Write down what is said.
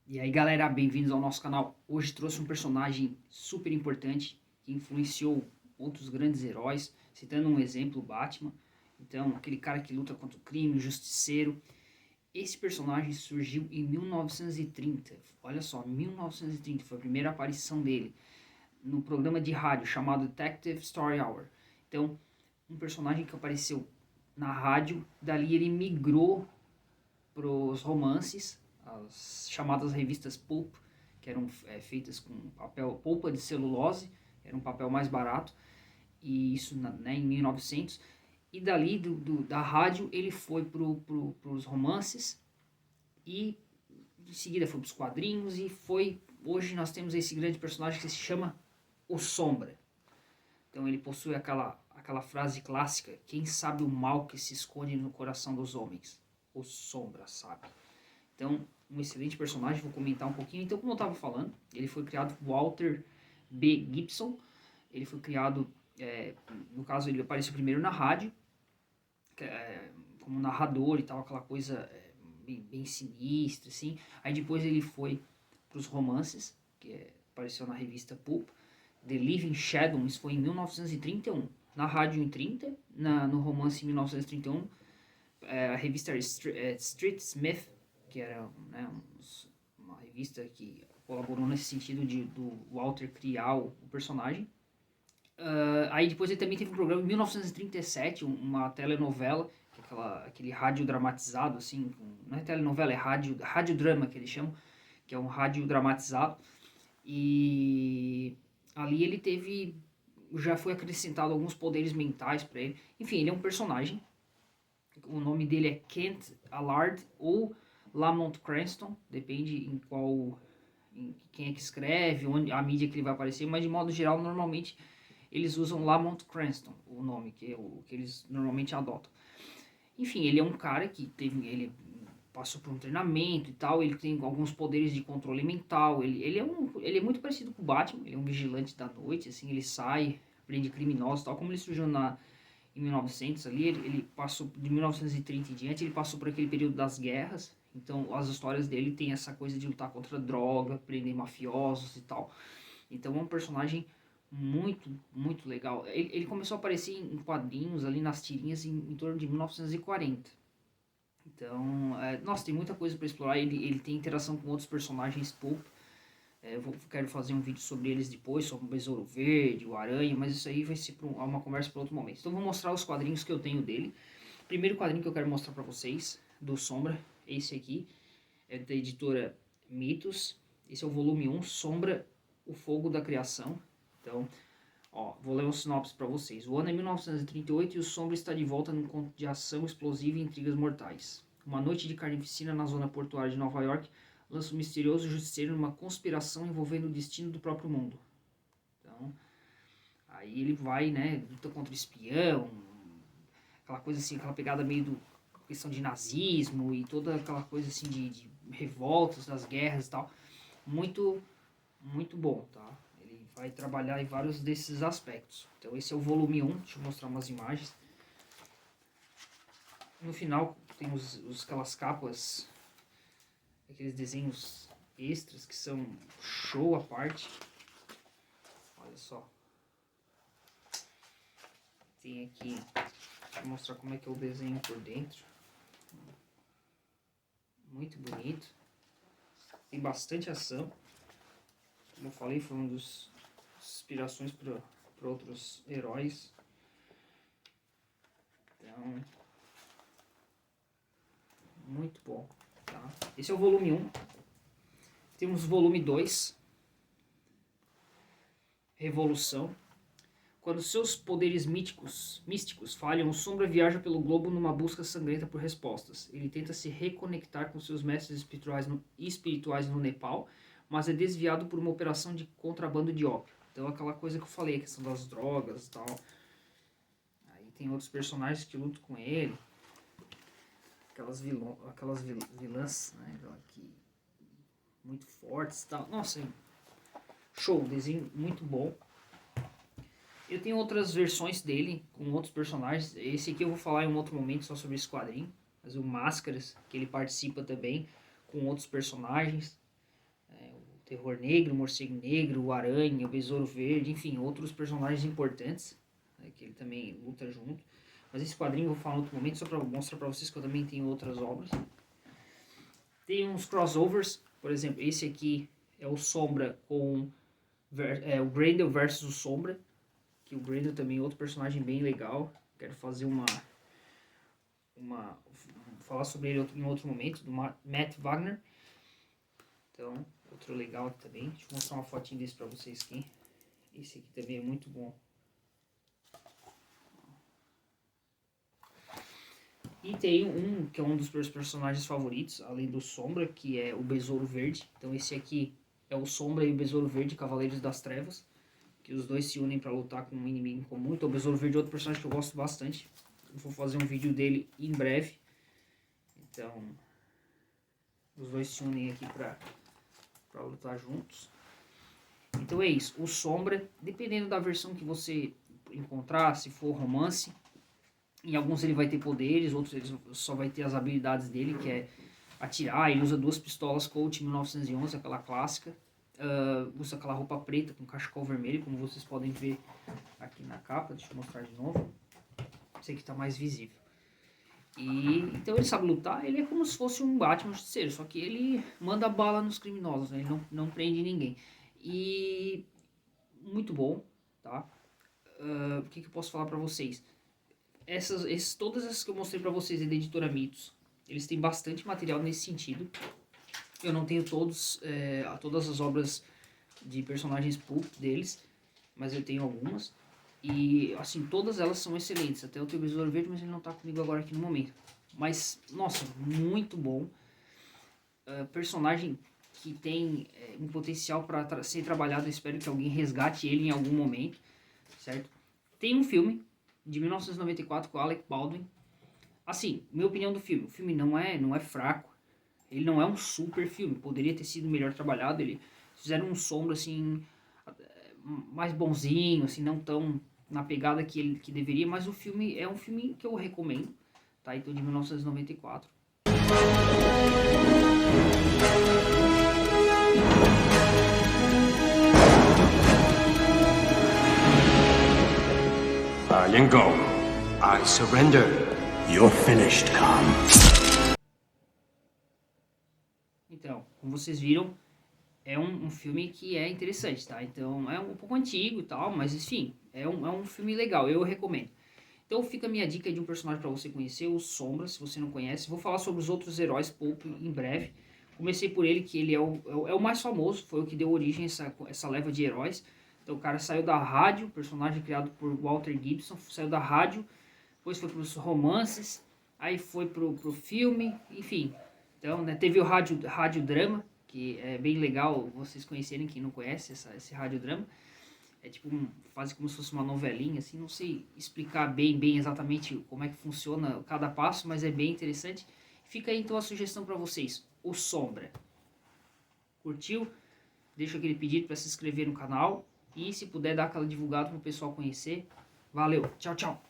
E aí galera, bem-vindos ao nosso canal. Hoje trouxe um personagem super importante que influenciou outros grandes heróis, citando um exemplo, o Batman. Então, aquele cara que luta contra o crime, o justiceiro. Esse personagem surgiu em 1930. Olha só, 1930 foi a primeira aparição dele no programa de rádio chamado Detective Story Hour. Então, um personagem que apareceu na rádio, dali ele migrou para os romances, as chamadas revistas pulp, que eram feitas com papel polpa de celulose, era um papel mais barato, e isso né, em 1900. E dali da rádio ele foi para os romances e em seguida foi para os quadrinhos e foi. Hoje nós temos esse grande personagem que se chama o Sombra. Então ele possui aquela frase clássica: quem sabe o mal que se esconde no coração dos homens? O Sombra sabe. Então, um excelente personagem, vou comentar um pouquinho. Então, como eu estava falando, ele foi criado por Walter B. Gibson. Ele foi criado, no caso, ele apareceu primeiro na rádio, como narrador e tal, aquela coisa bem sinistra, assim. Aí depois ele foi para os romances, apareceu na revista Pulp. The Living Shadows foi em 1931. Na rádio em 30, no romance em 1931, a revista Street Smith, que era né, uma revista que colaborou nesse sentido do Walter criar o personagem. Aí depois ele também teve um programa em 1937, uma telenovela, aquele rádio dramatizado, assim, não é telenovela, é radiodrama que eles chamam, que é um rádio dramatizado. E ali ele teve, já foi acrescentado alguns poderes mentais para ele. Enfim, ele é um personagem. O nome dele é Kent Allard ou Lamont Cranston, depende em quem é que escreve, onde a mídia que ele vai aparecer, mas de modo geral, normalmente eles usam Lamont Cranston, o nome que é o que eles normalmente adotam. Enfim, ele é um cara que ele passou por um treinamento e tal, ele tem alguns poderes de controle mental, ele é muito parecido com o Batman, ele é um vigilante da noite, assim, ele sai, prende criminosos e tal, como ele surgiu em 1900 ali, ele passou de 1930 em diante, ele passou por aquele período das guerras, então as histórias dele tem essa coisa de lutar contra droga, prender mafiosos e tal. Então é um personagem muito legal. Ele começou a aparecer em quadrinhos ali nas tirinhas em torno de 1940. Então, nossa, tem muita coisa para explorar. Ele tem interação com outros personagens pulp. Quero fazer um vídeo sobre eles depois, sobre o Besouro Verde, o Aranha, mas isso aí vai ser uma conversa para outro momento. Então vou mostrar os quadrinhos que eu tenho dele. O primeiro quadrinho que eu quero mostrar para vocês, do Sombra, esse aqui, é da editora Mitos. Esse é o volume 1, Sombra, o Fogo da Criação. Então, vou ler um sinopse para vocês. O ano é 1938 e o Sombra está de volta num conto de ação explosiva e intrigas mortais. Uma noite de carnificina na zona portuária de Nova York lança um misterioso justiceiro numa conspiração envolvendo o destino do próprio mundo. Então, aí ele vai, né, luta contra o espião, aquela coisa assim, aquela pegada meio do questão de nazismo e toda aquela coisa assim de revoltas das guerras e tal. Muito, muito bom, tá? Ele vai trabalhar em vários desses aspectos. Então esse é o volume 1, deixa eu mostrar umas imagens. No final tem aquelas capas, aqueles desenhos extras que são show à parte. Olha só. Tem aqui, deixa eu mostrar como é que é o desenho por dentro. Muito bonito. Tem bastante ação. Como eu falei, foi uma das inspirações para outros heróis. Então, muito bom. Tá? Esse é o volume 1. Temos o volume 2, Revolução. Quando seus poderes místicos falham, o Sombra viaja pelo globo numa busca sangrenta por respostas. Ele tenta se reconectar com seus mestres espirituais no Nepal, mas é desviado por uma operação de contrabando de ópio. Então aquela coisa que eu falei, a questão das drogas e tal. Aí tem outros personagens que lutam com ele. Aquelas vilãs, né, que muito fortes e tal. Nossa, show, desenho muito bom. Eu tenho outras versões dele, com outros personagens. Esse aqui eu vou falar em um outro momento só sobre esse quadrinho. Mas o Máscaras, que ele participa também, com outros personagens. Terror Negro, o Morcego Negro, o Aranha, o Besouro Verde, enfim, outros personagens importantes, né, que ele também luta junto. Mas esse quadrinho eu vou falar em outro momento, só para mostrar para vocês que eu também tenho outras obras. Tem uns crossovers, por exemplo, esse aqui é o Sombra com o Grendel versus o Sombra, que o Grendel também é outro personagem bem legal. Quero fazer falar sobre ele em outro momento, do Matt Wagner. Então, outro legal aqui também. Deixa eu mostrar uma fotinha desse pra vocês aqui. Esse aqui também é muito bom. E tem um que é um dos meus personagens favoritos, além do Sombra, que é o Besouro Verde. Então esse aqui é o Sombra e o Besouro Verde, Cavaleiros das Trevas, que os dois se unem para lutar com um inimigo em comum. Então o Besouro Verde é outro personagem que eu gosto bastante. Eu vou fazer um vídeo dele em breve. Então os dois se unem aqui para lutar juntos. Então é isso. O Sombra, dependendo da versão que você encontrar, se for romance, em alguns ele vai ter poderes, outros ele só vai ter as habilidades dele, que é atirar. Ele usa 2 pistolas Colt 1911, aquela clássica. Usa aquela roupa preta com cachecol vermelho, como vocês podem ver aqui na capa. Deixa eu mostrar de novo. Esse aqui está mais visível. E então ele sabe lutar, ele é como se fosse um Batman justiceiro, só que ele manda bala nos criminosos, né? Ele não prende ninguém. E muito bom, tá? O que eu posso falar pra vocês? Todas essas que eu mostrei pra vocês da editora Mitos, eles têm bastante material nesse sentido. Eu não tenho todas as obras de personagens pulp deles, mas eu tenho algumas. E, assim, todas elas são excelentes. Até o teu Besouro Verde, mas ele não tá comigo agora aqui no momento. Mas, nossa, muito bom. Personagem que tem um potencial para ser trabalhado. Eu espero que alguém resgate ele em algum momento, certo? Tem um filme de 1994 com Alec Baldwin. Assim, minha opinião do filme. O filme não é fraco. Ele não é um super filme. Poderia ter sido melhor trabalhado. Eles fizeram um Sombra, assim, mais bonzinho, assim, não tão na pegada que deveria, mas o filme é um filme que eu recomendo, tá? Então, de 1994. Yangon, I surrender. You're finished, Khan. Então, como vocês viram, é um filme que é interessante, tá? Então, é um pouco antigo e tal, mas enfim, é um filme legal, eu recomendo. Então fica a minha dica de um personagem para você conhecer, o Sombra, se você não conhece. Vou falar sobre os outros heróis pulp em breve. Comecei por ele, que ele é o mais famoso, foi o que deu origem a essa leva de heróis. Então o cara saiu da rádio, personagem criado por Walter Gibson, saiu da rádio, depois foi para os romances, aí foi pro filme, enfim. Então, né, teve o radiodrama, que é bem legal vocês conhecerem, quem não conhece esse radiodrama. É tipo, faz como se fosse uma novelinha, assim, não sei explicar bem exatamente como é que funciona cada passo, mas é bem interessante. Fica aí então a sugestão para vocês, o Sombra. Curtiu? Deixa aquele pedido para se inscrever no canal e se puder dar aquela divulgada para o pessoal conhecer. Valeu, tchau, tchau!